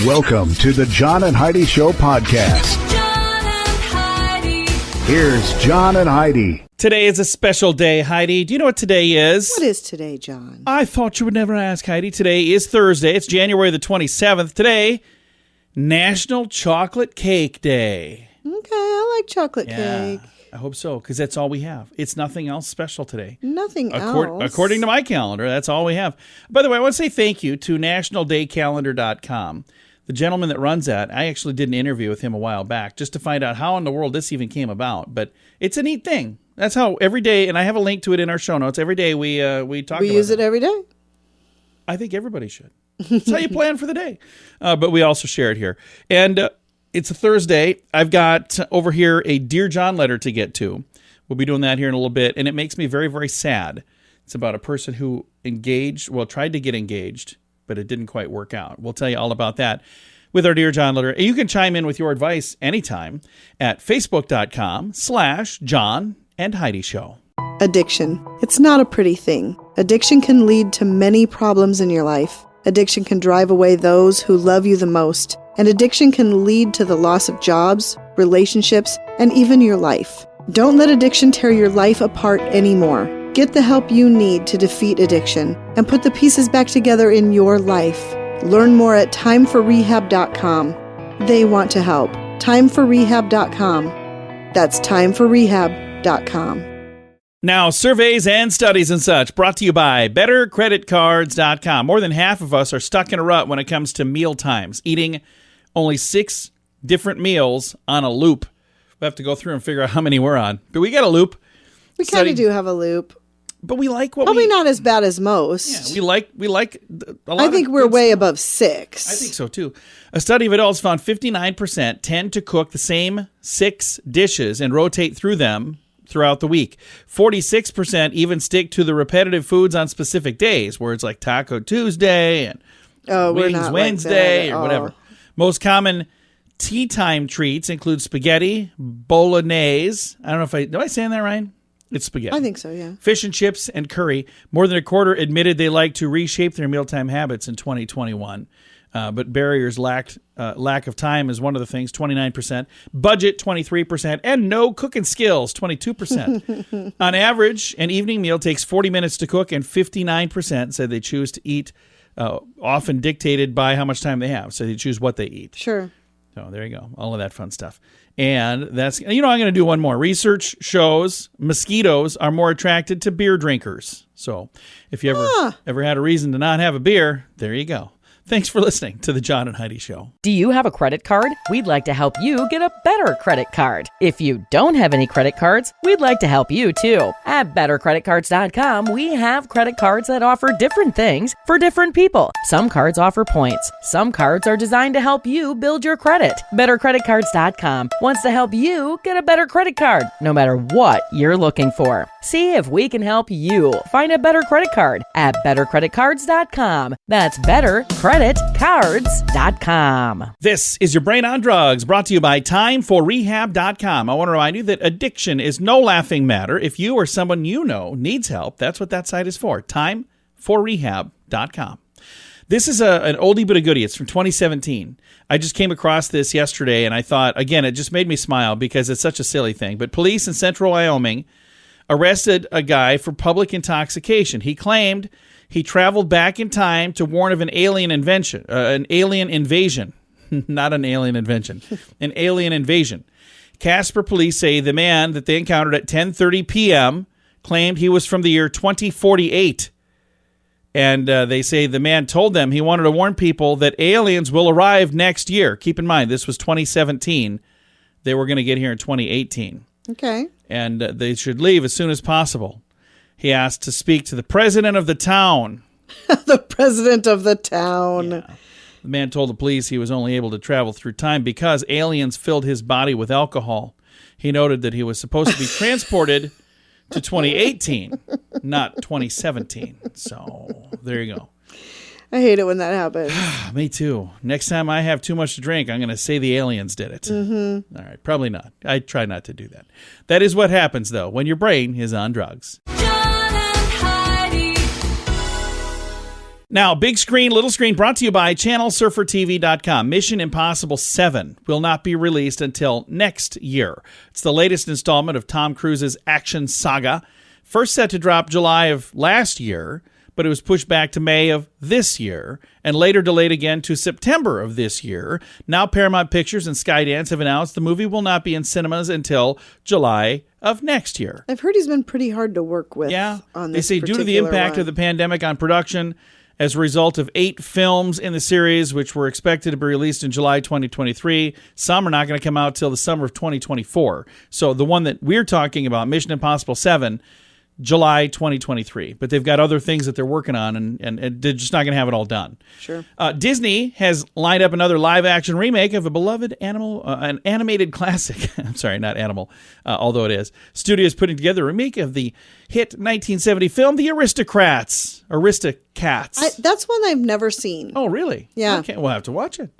Welcome to the John and Heidi Show podcast. John and Heidi. Here's John and Heidi. Today is a special day, Heidi. Do you know what today is? What is today, John? I thought you would never ask, Heidi. Today is Thursday. It's January the 27th. Today, National Chocolate Cake Day. Okay, I like chocolate cake. I hope so, because that's all we have. It's nothing else special today. Nothing else. According to my calendar, that's all we have. By the way, I want to say thank you to nationaldaycalendar.com. The gentleman that runs that, I actually did an interview with him a while back just to find out how in the world this even came about. But it's a neat thing. That's how every day, and I have a link to it in our show notes, every day we talk about it. We use it every day? I think everybody should. That's how you plan for the day. But we also share it here. And it's a Thursday. I've got over here a Dear John letter to get to. We'll be doing that here in a little bit. And it makes me very, very sad. It's about a person who tried to get engaged, but it didn't quite work out. We'll tell you all about that with our Dear John letter. You can chime in with your advice anytime at facebook.com/John and Heidi Show. Addiction. It's not a pretty thing. Addiction can lead to many problems in your life. Addiction can drive away those who love you the most. And addiction can lead to the loss of jobs, relationships, and even your life. Don't let addiction tear your life apart anymore. Get the help you need to defeat addiction and put the pieces back together in your life. Learn more at timeforrehab.com. They want to help. Timeforrehab.com. That's timeforrehab.com. Now, surveys and studies and such brought to you by bettercreditcards.com. More than half of us are stuck in a rut when it comes to meal times, eating only 6 different meals on a loop. We have to go through and figure out how many we're on. But we got a loop. We kind of do have a loop. But we like what Probably not as bad as most. Yeah, we like a lot. I think we're way above 6. I think so too. A study of adults found 59% tend to cook the same 6 dishes and rotate through them throughout the week. 46% even stick to the repetitive foods on specific days, words like Taco Tuesday and Wings Wednesday or whatever. Most common tea time treats include spaghetti, bolognese. I don't know if am I saying that right? It's spaghetti. I think so, yeah. Fish and chips and curry. More than a quarter admitted they like to reshape their mealtime habits in 2021. But barriers, lack of time is one of the things, 29%. Budget, 23%. And no cooking skills, 22%. On average, an evening meal takes 40 minutes to cook, and 59% said they choose to eat, often dictated by how much time they have. So they choose what they eat. Sure. So there you go. All of that fun stuff. And that's, I'm going to do one more. Research shows mosquitoes are more attracted to beer drinkers. So if you ever had a reason to not have a beer, there you go. Thanks for listening to the John and Heidi Show. Do you have a credit card? We'd like to help you get a better credit card. If you don't have any credit cards, we'd like to help you too. At bettercreditcards.com, we have credit cards that offer different things for different people. Some cards offer points. Some cards are designed to help you build your credit. Bettercreditcards.com wants to help you get a better credit card, no matter what you're looking for. See if we can help you find a better credit card at bettercreditcards.com. That's bettercreditcards.com. This is your Brain on Drugs, brought to you by timeforrehab.com. I want to remind you that addiction is no laughing matter. If you or someone you know needs help, that's what that site is for, timeforrehab.com. This is an oldie but a goodie. It's from 2017. I just came across this yesterday, and I thought, again, it just made me smile because it's such a silly thing. But police in central Wyoming arrested a guy for public intoxication. He claimed he traveled back in time to warn of an alien invasion, not an alien invention, an alien invasion. Casper police say the man that they encountered at 10:30 p.m. claimed he was from the year 2048. And they say the man told them he wanted to warn people that aliens will arrive next year. Keep in mind, this was 2017. They were going to get here in 2018. Okay. And they should leave as soon as possible. He asked to speak to the president of the town. The president of the town. Yeah. The man told the police he was only able to travel through time because aliens filled his body with alcohol. He noted that he was supposed to be transported to 2018, not 2017. So there you go. I hate it when that happens. Me too. Next time I have too much to drink, I'm going to say the aliens did it. Mm-hmm. All right, probably not. I try not to do that. That is what happens, though, when your brain is on drugs. John and Heidi. Now, big screen, little screen, brought to you by ChannelSurferTV.com. Mission Impossible 7 will not be released until next year. It's the latest installment of Tom Cruise's action saga. First set to drop July of last year, but it was pushed back to May of this year, and later delayed again to September of this year. Now Paramount Pictures and Skydance have announced the movie will not be in cinemas until July of next year. I've heard he's been pretty hard to work with. Yeah, on they this say due to the impact one. of the pandemic on production, as a result of 8 films in the series, which were expected to be released in July 2023, some are not going to come out till the summer of 2024. So the one that we're talking about, Mission Impossible 7, July 2023. But they've got other things that they're working on, and they're just not going to have it all done. Sure. Disney has lined up another live-action remake of a beloved an animated classic. I'm sorry, not animal, although it is. Studio is putting together a remake of the hit 1970 film, The Aristocats. That's one I've never seen. Oh, really? Yeah. Okay, we'll have to watch it.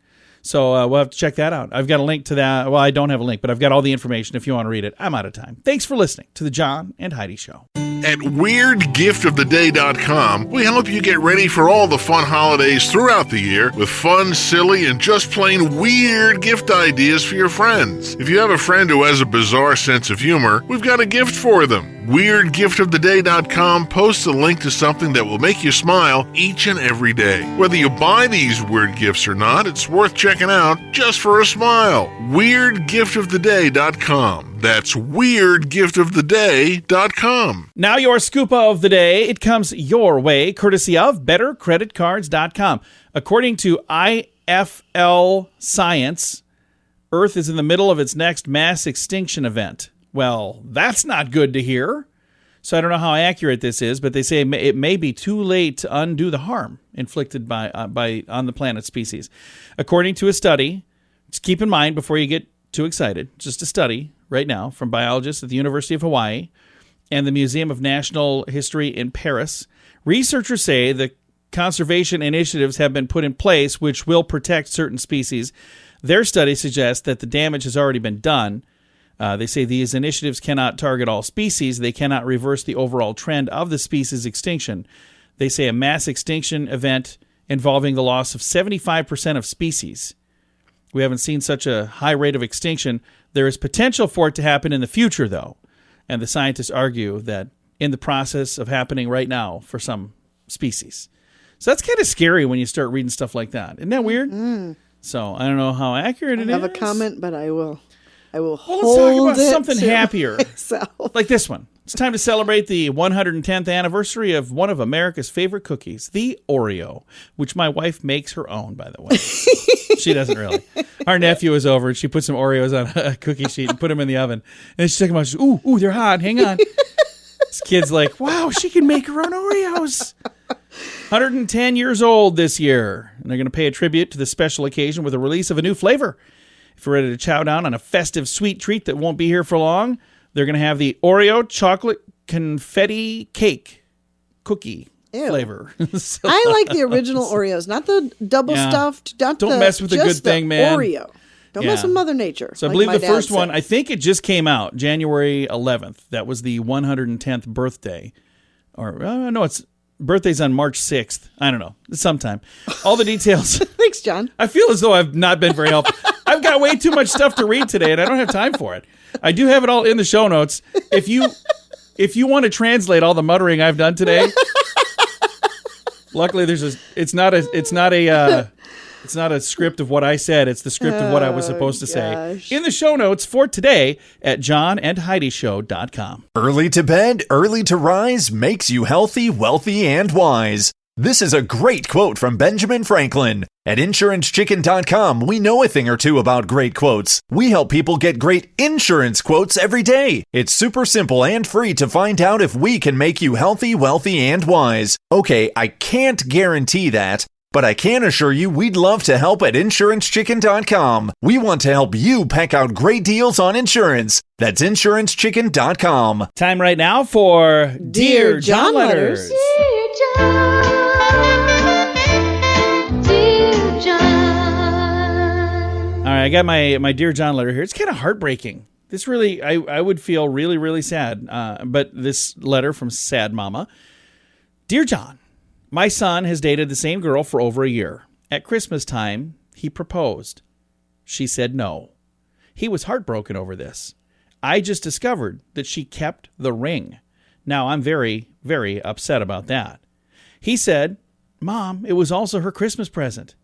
So we'll have to check that out. I've got a link to that. Well, I don't have a link, but I've got all the information if you want to read it. I'm out of time. Thanks for listening to the John and Heidi Show. At WeirdGiftOfTheDay.com, we help you get ready for all the fun holidays throughout the year with fun, silly, and just plain weird gift ideas for your friends. If you have a friend who has a bizarre sense of humor, we've got a gift for them. WeirdGiftOfTheDay.com posts a link to something that will make you smile each and every day. Whether you buy these weird gifts or not, it's worth checking out just for a smile. WeirdGiftOfTheDay.com. That's WeirdGiftOfTheDay.com. Now your Scoopa of the day. It comes your way, courtesy of BetterCreditCards.com. According to IFL Science, Earth is in the middle of its next mass extinction event. Well, that's not good to hear. So I don't know how accurate this is, but they say it may be too late to undo the harm inflicted by on the planet species. According to a study, just keep in mind before you get too excited, just a study right now from biologists at the University of Hawaii and the Museum of National History in Paris, researchers say the conservation initiatives have been put in place which will protect certain species. Their study suggests that the damage has already been done. They say these initiatives cannot target all species. They cannot reverse the overall trend of the species extinction. They say a mass extinction event involving the loss of 75% of species. We haven't seen such a high rate of extinction. There is potential for it to happen in the future, though. And the scientists argue that in the process of happening right now for some species. So that's kind of scary when you start reading stuff like that. Isn't that weird? Mm. So I don't know how accurate it is. I have a comment, but I will Well, hold let's talk about it something to happier. myself. Like this one. It's time to celebrate the 110th anniversary of one of America's favorite cookies, the Oreo, which my wife makes her own, by the way. She doesn't really. Our nephew was over and she put some Oreos on a cookie sheet and put them in the oven. And she took them out. She's, ooh, they're hot. Hang on. This kid's like, wow, she can make her own Oreos. 110 years old this year. And they're going to pay a tribute to the special occasion with the release of a new flavor. If you're ready to chow down on a festive sweet treat that won't be here for long, they're going to have the Oreo chocolate confetti cake cookie flavor. So, I like the original Oreos, not the double stuffed. Don't mess with the good thing, man. Oreo. Don't mess with Mother Nature. So I believe the first one, I think it just came out January 11th. That was the 110th birthday. Or, no, it's birthday's on March 6th. I don't know. Sometime. All the details. Thanks, John. I feel as though I've not been very helpful. I've got way too much stuff to read today, and I don't have time for it. I do have it all in the show notes. If you want to translate all the muttering I've done today, luckily it's not a script of what I said. It's the script of what I was supposed to say in the show notes for today at johnandheidishow.com. Early to bed, early to rise makes you healthy, wealthy, and wise. This is a great quote from Benjamin Franklin. At InsuranceChicken.com, we know a thing or two about great quotes. We help people get great insurance quotes every day. It's super simple and free to find out if we can make you healthy, wealthy, and wise. Okay, I can't guarantee that, but I can assure you we'd love to help at InsuranceChicken.com. We want to help you pack out great deals on insurance. That's InsuranceChicken.com. Time right now for Dear John Letters. Dear John, dear John. All right, I got my Dear John letter here. It's kind of heartbreaking. This really, I would feel really, really sad. But this letter from Sad Mama. Dear John, My son has dated the same girl for over a year. At Christmas time, he proposed. She said no. He was heartbroken over this. I just discovered that she kept the ring. Now, I'm very, very upset about that. He said, Mom, it was also her Christmas present.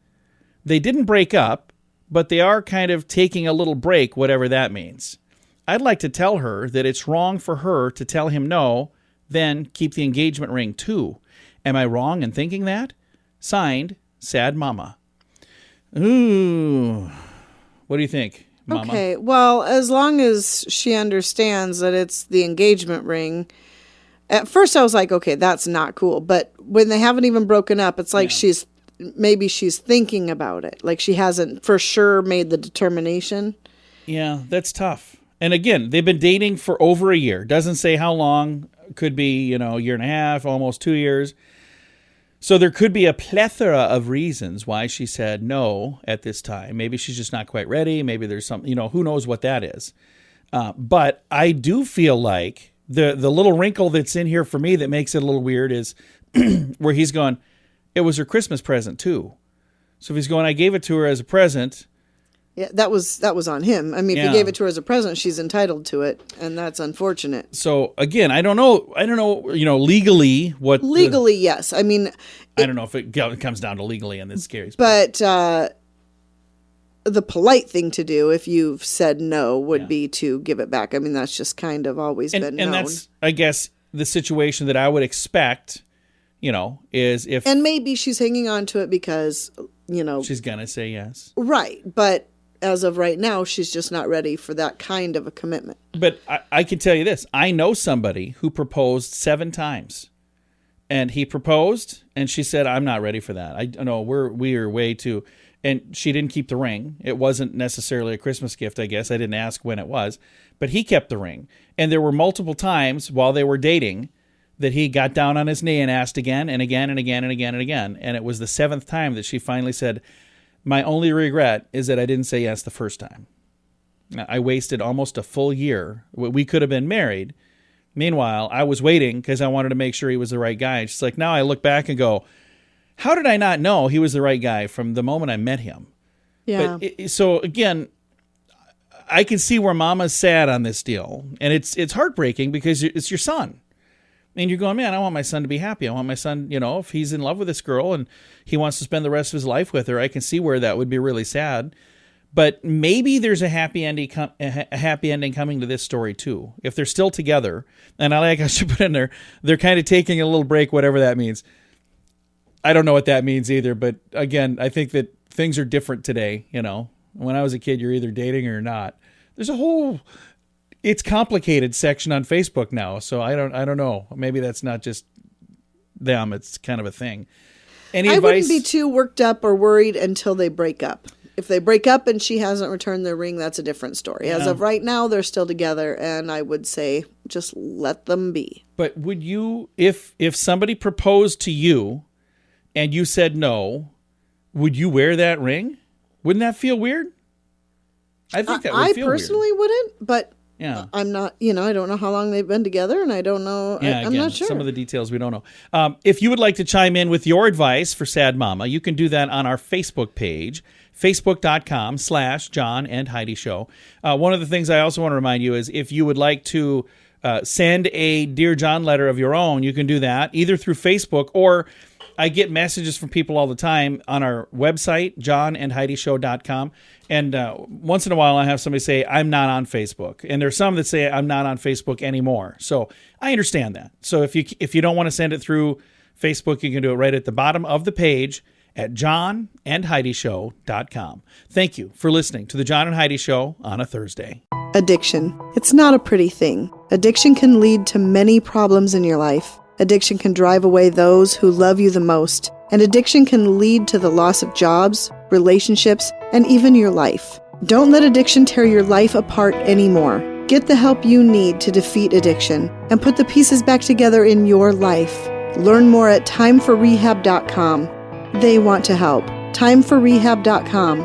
They didn't break up, but they are kind of taking a little break, whatever that means. I'd like to tell her that it's wrong for her to tell him no, then keep the engagement ring too. Am I wrong in thinking that? Signed, Sad Mama. Ooh. What do you think, Mama? Okay, well, as long as she understands that it's the engagement ring. At first I was like, okay, that's not cool. But when they haven't even broken up, it's like she's thinking about it. Like she hasn't for sure made the determination. Yeah, that's tough. And again, they've been dating for over a year. Doesn't say how long. Could be, a year and a half, almost 2 years. So there could be a plethora of reasons why she said no at this time. Maybe she's just not quite ready. Maybe there's something, who knows what that is. But I do feel like the little wrinkle that's in here for me that makes it a little weird is where he's going, it was her Christmas present too. So if he's going, I gave it to her as a present. Yeah, that was on him. I mean, if he gave it to her as a present, she's entitled to it, and that's unfortunate. So again, I don't know, legally what. Legally, yes. I mean, I don't know if it comes down to legally in this case. But the polite thing to do, if you've said no, would be to give it back. I mean, that's just kind of always been known. And that's, I guess, the situation that I would expect, is if. And maybe she's hanging on to it because, she's going to say yes. Right. But as of right now, she's just not ready for that kind of a commitment. But I can tell you this. I know somebody who proposed 7 times. And he proposed, and she said, I'm not ready for that. I know we are way too. And she didn't keep the ring. It wasn't necessarily a Christmas gift, I guess. I didn't ask when it was. But he kept the ring. And there were multiple times while they were dating that he got down on his knee and asked again and again and again and again and again. And it was the 7th time that she finally said, my only regret is that I didn't say yes the first time. I wasted almost a full year. We could have been married. Meanwhile, I was waiting because I wanted to make sure he was the right guy. And she's like, now I look back and go, how did I not know he was the right guy from the moment I met him? Yeah. But so again, I can see where Mama's sad on this deal. And it's heartbreaking because it's your son. And you're going, man, I want my son to be happy. I want my son, if he's in love with this girl and he wants to spend the rest of his life with her, I can see where that would be really sad. But maybe there's a happy ending coming to this story too. If they're still together, and I should put in there, they're kind of taking a little break, whatever that means. I don't know what that means either. But again, I think that things are different today. When I was a kid, you're either dating or not. There's a whole... It's complicated section on Facebook now, so I don't know. Maybe that's not just them; it's kind of a thing. Any advice? I wouldn't be too worked up or worried until they break up. If they break up and she hasn't returned their ring, that's a different story. Yeah. As of right now, they're still together, and I would say just let them be. But would you, if somebody proposed to you, and you said no, would you wear that ring? Wouldn't that feel weird? I think that would feel weird. I personally wouldn't, but. Yeah. I'm not, I don't know how long they've been together, and I don't know. I'm not sure. Some of the details we don't know. If you would like to chime in with your advice for Sad Mama, you can do that on our Facebook page, facebook.com/John and Heidi Show. One of the things I also want to remind you is if you would like to send a Dear John letter of your own, you can do that either through Facebook or I get messages from people all the time on our website, johnandheidishow.com. And once in a while, I have somebody say, I'm not on Facebook. And there's some that say, I'm not on Facebook anymore. So I understand that. So if you don't want to send it through Facebook, you can do it right at the bottom of the page at johnandheidishow.com. Thank you for listening to the John and Heidi Show on a Thursday. Addiction. It's not a pretty thing. Addiction can lead to many problems in your life. Addiction can drive away those who love you the most. And addiction can lead to the loss of jobs, relationships, and even your life. Don't let addiction tear your life apart anymore. Get the help you need to defeat addiction and put the pieces back together in your life. Learn more at timeforrehab.com. They want to help. Timeforrehab.com.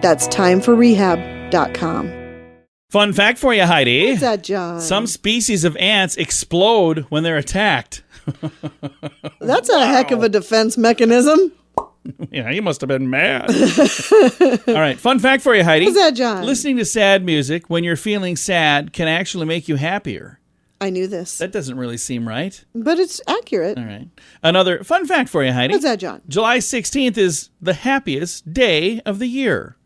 That's timeforrehab.com. Fun fact for you, Heidi. What's that, John? Some species of ants explode when they're attacked. That's a heck of a defense mechanism. Yeah, he must have been mad. All right, fun fact for you, Heidi. What's that, John? Listening to sad music when you're feeling sad can actually make you happier. I knew this. That doesn't really seem right. But it's accurate. All right. Another fun fact for you, Heidi. What's that, John? July 16th is the happiest day of the year.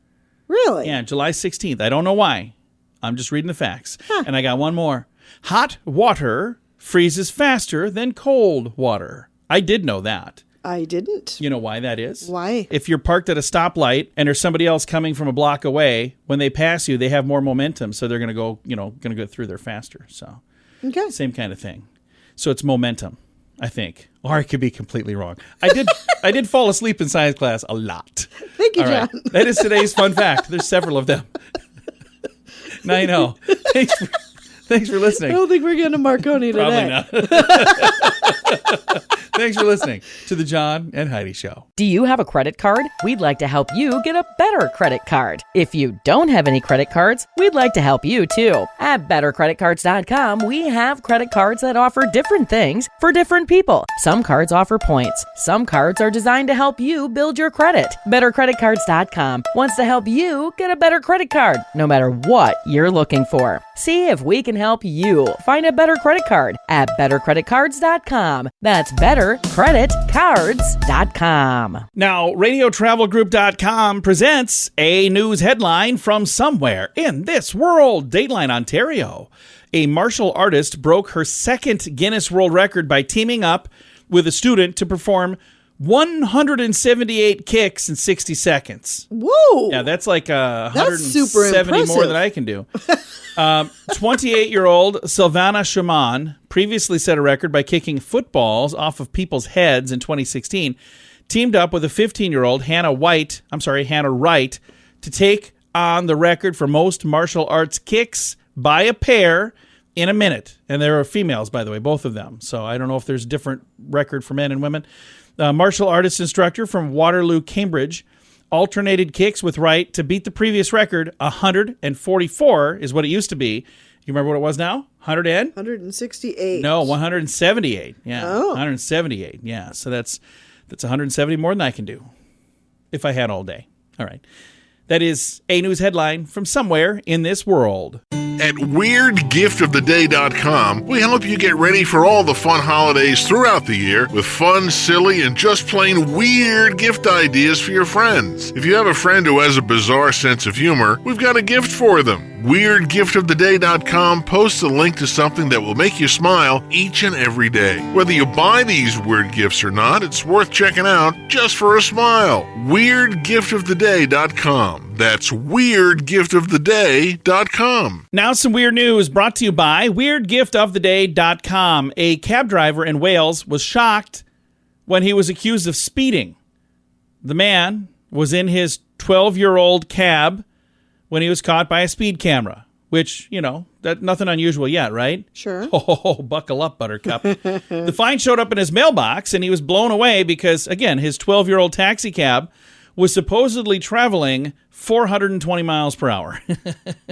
Really? Yeah, July 16th. I don't know why. I'm just reading the facts. And I got one more. Hot water freezes faster than cold water. I did know that. I didn't. You know why that is? Why? If you're parked at a stoplight and there's somebody else coming from a block away, when they pass you, they have more momentum, so they're going to go through there faster. So, Okay. same kind of thing. So it's momentum, I think. Or I could be completely wrong. I did fall asleep in science class a lot. Thank you, All right. John. That is today's fun fact. There's several of them. Now you know. Thanks for I listening. don't think we're getting a Marconi today. Probably not. Thanks for listening to the John and Heidi Show. Do you have a credit card? We'd like to help you get a better credit card. If you don't have any credit cards, we'd like to help you too. At bettercreditcards.com, we have credit cards that offer different things for different people. Some cards offer points. Some cards are designed to help you build your credit. Bettercreditcards.com wants to help you get a better credit card, no matter what you're looking for. See if we can help you find a better credit card at bettercreditcards.com. That's bettercreditcards.com. Now, radiotravelgroup.com presents a news headline from somewhere in this world. Dateline, Ontario. A martial artist broke her second Guinness World Record by teaming up with a student to perform 178 kicks in 60 seconds. Whoa. Yeah, that's like That's 170 super more impressive. than I can do. 28-year-old Silvana Shaman previously set a record by kicking footballs off of people's heads in 2016. Teamed up with a 15-year-old Hannah Wright to take on the record for most martial arts kicks by a pair in a minute. And there are females, by the way, both of them. So I don't know if there's a different record for men and women. Martial artist instructor from Waterloo, Cambridge, alternated kicks with Wright to beat the previous record. 144 is what it used to be. You remember what it was now? 168. No, 178. Yeah. Oh. 178. Yeah. So that's 170 more than I can do if I had all day. All right. That is a news headline from somewhere in this world. At WeirdGiftOfTheDay.com, we help you get ready for all the fun holidays throughout the year with fun, silly, and just plain weird gift ideas for your friends. If you have a friend who has a bizarre sense of humor, we've got a gift for them. WeirdGiftOfTheDay.com posts a link to something that will make you smile each and every day. Whether you buy these weird gifts or not, it's worth checking out just for a smile. WeirdGiftOfTheDay.com. That's WeirdGiftOfTheDay.com. Now some weird news brought to you by WeirdGiftOfTheDay.com. A cab driver in Wales was shocked when he was accused of speeding. The man was in his 12-year-old cab when he was caught by a speed camera, which, that's nothing unusual yet, right? Sure. Oh, buckle up, Buttercup. The fine showed up in his mailbox, and he was blown away because, again, his 12-year-old taxi cab was supposedly traveling 420 miles per hour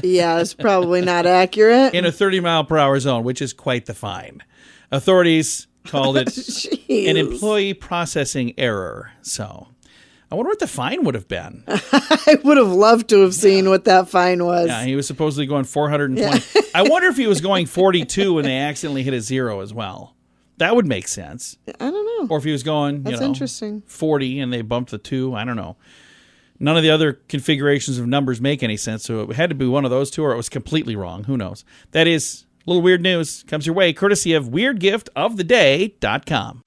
Yeah, it's probably not accurate. in a 30-mile-per-hour zone, which is quite the fine. Authorities called it Jeez. an employee processing error. So I wonder what the fine would have been. I would have loved to have seen what that fine was. Yeah, he was supposedly going 420. I wonder if he was going 42 and they accidentally hit a zero as well. That would make sense. I don't know. Or if he was going, That's interesting. 40 and they bumped the 2. I don't know. None of the other configurations of numbers make any sense, so it had to be one of those two or it was completely wrong. Who knows? That is a little weird news. Comes your way courtesy of WeirdGiftOfTheDay.com.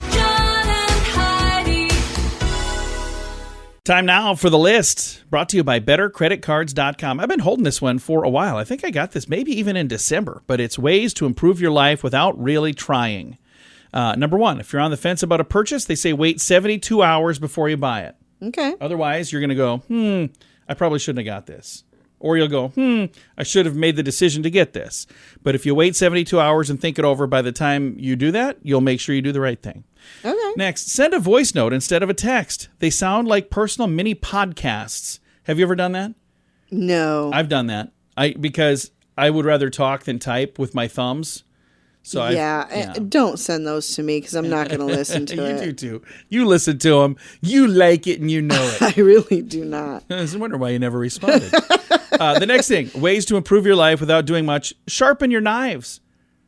Time now for the list, brought to you by BetterCreditCards.com. I've been holding this one for a while. I think I got this maybe even in December, but it's ways to improve your life without really trying. Number one, if you're on the fence about a purchase, they say wait 72 hours before you buy it. Okay. Otherwise, you're going to go, I probably shouldn't have got this. Or you'll go, I should have made the decision to get this. But if you wait 72 hours and think it over, by the time you do that, you'll make sure you do the right thing. Okay. Next, send a voice note instead of a text. They sound like personal mini podcasts. Have you ever done that? No. I've done that. Because I would rather talk than type with my thumbs. So don't send those to me because I'm not going to listen to it. You do too. You listen to them. You like it and you know it. I really do not. I was wondering why you never responded. The next thing, ways to improve your life without doing much. Sharpen your knives.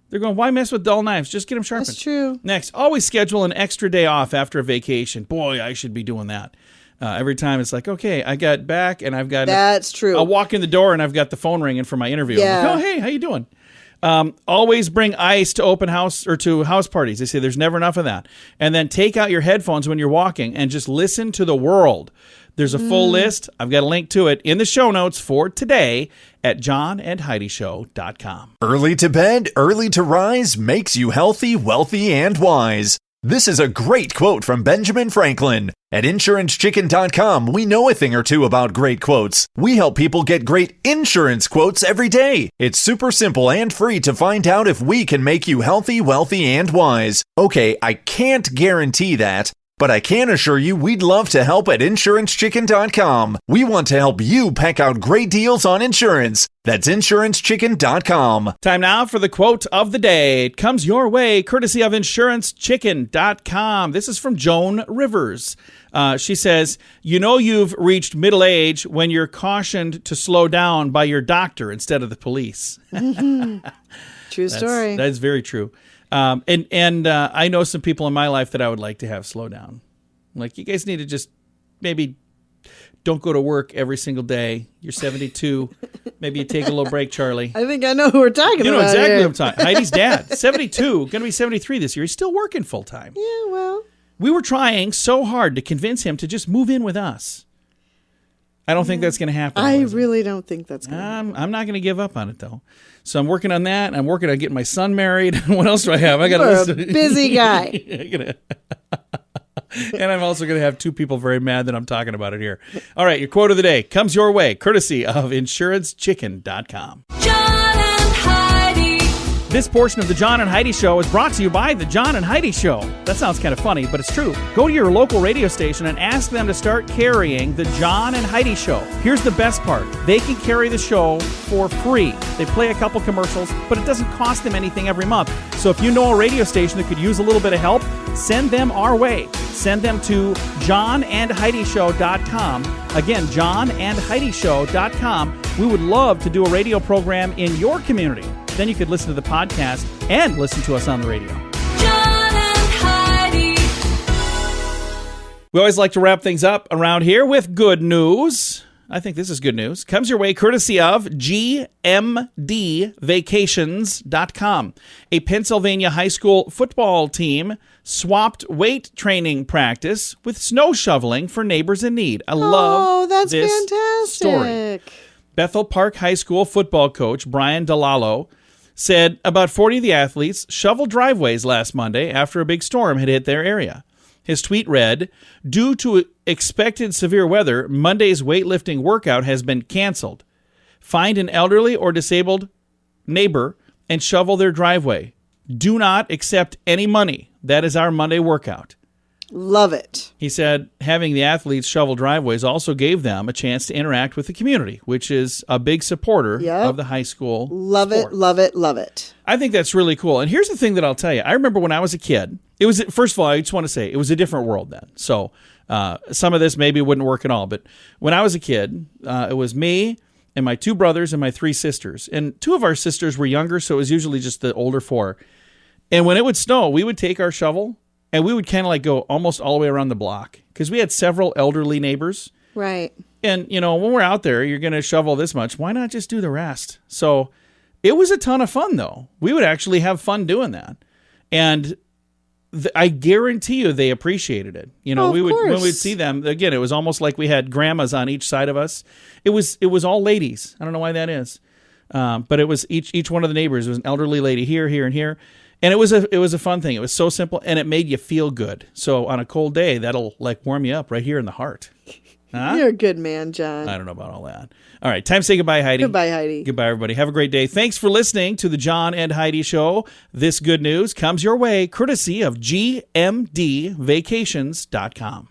They're going, why mess with dull knives? Just get them sharpened. That's true. Next, always schedule an extra day off after a vacation. Boy, I should be doing that. Every time it's like, okay, I got back and I've got... That's true. I'll walk in the door and I've got the phone ringing for my interview. Yeah. I'm like, oh, hey, how you doing? Always bring ice to open house or to house parties. They say there's never enough of that. And then take out your headphones when you're walking and just listen to the world. There's a full list. I've got a link to it in the show notes for today at johnandheidishow.com. Early to bed, early to rise makes you healthy, wealthy, and wise. This is a great quote from Benjamin Franklin. At InsuranceChicken.com, we know a thing or two about great quotes. We help people get great insurance quotes every day. It's super simple and free to find out if we can make you healthy, wealthy, and wise. Okay, I can't guarantee that, but I can assure you we'd love to help at InsuranceChicken.com. We want to help you pack out great deals on insurance. That's InsuranceChicken.com. Time now for the quote of the day. It comes your way courtesy of InsuranceChicken.com. This is from Joan Rivers. She says, you know you've reached middle age when you're cautioned to slow down by your doctor instead of the police. True story. That's very true. And I know some people in my life that I would like to have slow down. Like, you guys need to just maybe don't go to work every single day. You're 72. Maybe you take a little break, Charlie. I think I know who we're talking about. You know exactly here. what I'm talking. Heidi's dad, 72, going to be 73 this year. He's still working full time. Yeah, well. We were trying so hard to convince him to just move in with us. I don't think that's going to happen. I really don't think that's going to happen. I'm not going to give up on it, though. So I'm working on that. I'm working on getting my son married. What else do I have? I got a busy guy. And I'm also going to have two people very mad that I'm talking about it here. All right, your quote of the day comes your way, courtesy of InsuranceChicken.com. This portion of the John and Heidi Show is brought to you by the John and Heidi Show. That sounds kind of funny, but it's true. Go to your local radio station and ask them to start carrying the John and Heidi Show. Here's the best part. They can carry the show for free. They play a couple commercials, but it doesn't cost them anything every month. So if you know a radio station that could use a little bit of help, send them our way. Send them to johnandheidishow.com. Again, johnandheidishow.com. We would love to do a radio program in your community. Then you could listen to the podcast and listen to us on the radio. John and Heidi. We always like to wrap things up around here with good news. I think this is good news. Comes your way courtesy of GMDvacations.com. A Pennsylvania high school football team swapped weight training practice with snow shoveling for neighbors in need. I love that's this fantastic. story. Bethel Park High School football coach Brian DeLallo said about 40 of the athletes shoveled driveways last Monday after a big storm had hit their area. His tweet read, due to expected severe weather, Monday's weightlifting workout has been canceled. Find an elderly or disabled neighbor and shovel their driveway. Do not accept any money. That is our Monday workout. Love it. He said having the athletes shovel driveways also gave them a chance to interact with the community, which is a big supporter of the high school Love sport. it, love it, love it. I think that's really cool. And here's the thing that I'll tell you. I remember when I was a kid, it was, first of all, I just want to say, it was a different world then. So some of this maybe wouldn't work at all. But when I was a kid, it was me and my two brothers and my three sisters. And two of our sisters were younger, so it was usually just the older four. And when it would snow, we would take our shovel and we would kind of like go almost all the way around the block because we had several elderly neighbors. Right. And, you know, when we're out there, you're going to shovel this much. Why not just do the rest? So it was a ton of fun, though. We would actually have fun doing that. And I guarantee you they appreciated it. You know, when we'd see them, again, it was almost like we had grandmas on each side of us. It was all ladies. I don't know why that is. But it was each one of the neighbors was an elderly lady here, and here. And it was a fun thing. It was so simple, and it made you feel good. So on a cold day, that'll like warm you up right here in the heart. Huh? You're a good man, John. I don't know about all that. All right, time to say goodbye, Heidi. Goodbye, Heidi. Goodbye, everybody. Have a great day. Thanks for listening to the John and Heidi Show. This good news comes your way courtesy of GMDvacations.com.